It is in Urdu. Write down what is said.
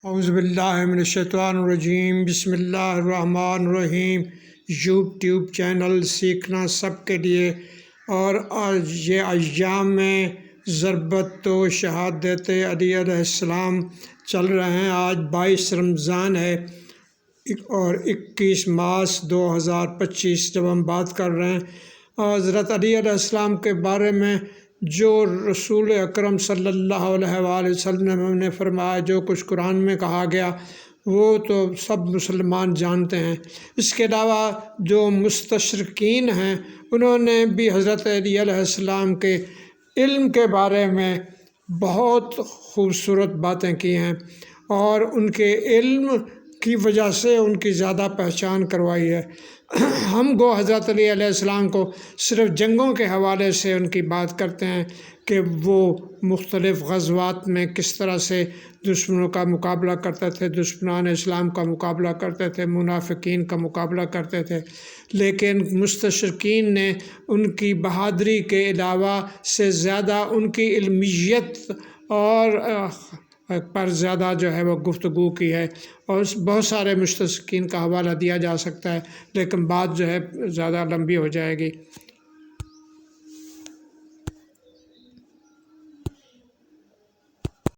اعوذ باللہ من الشیطان الرجیم، بسم اللہ الرحمن الرحیم۔ یوٹیوب چینل سیکھنا سب کے لیے، اور آج یہ ایام میں ضربت و شہادت علی علیہ السلام چل رہے ہیں۔ آج 22 رمضان ہے اور 21 مارچ 2025 جب ہم بات کر رہے ہیں حضرت علی علیہ السلام کے بارے میں، جو رسول اکرم صلی اللہ علیہ وآلہ وسلم نے فرمایا، جو کچھ قرآن میں کہا گیا وہ تو سب مسلمان جانتے ہیں۔ اس کے علاوہ جو مستشرقین ہیں انہوں نے بھی حضرت علی علیہ السلام کے علم کے بارے میں بہت خوبصورت باتیں کی ہیں، اور ان کے علم کی وجہ سے ان کی زیادہ پہچان کروائی ہے۔ ہم گو حضرت علی علیہ السلام کو صرف جنگوں کے حوالے سے ان کی بات کرتے ہیں کہ وہ مختلف غزوات میں کس طرح سے دشمنوں کا مقابلہ کرتے تھے، دشمنان اسلام کا مقابلہ کرتے تھے، منافقین کا مقابلہ کرتے تھے، لیکن مستشرقین نے ان کی بہادری کے علاوہ سے زیادہ ان کی علمیت اور پر زیادہ جو ہے وہ گفتگو کی ہے، اور بہت سارے مستشرقین کا حوالہ دیا جا سکتا ہے، لیکن بات جو ہے زیادہ لمبی ہو جائے گی۔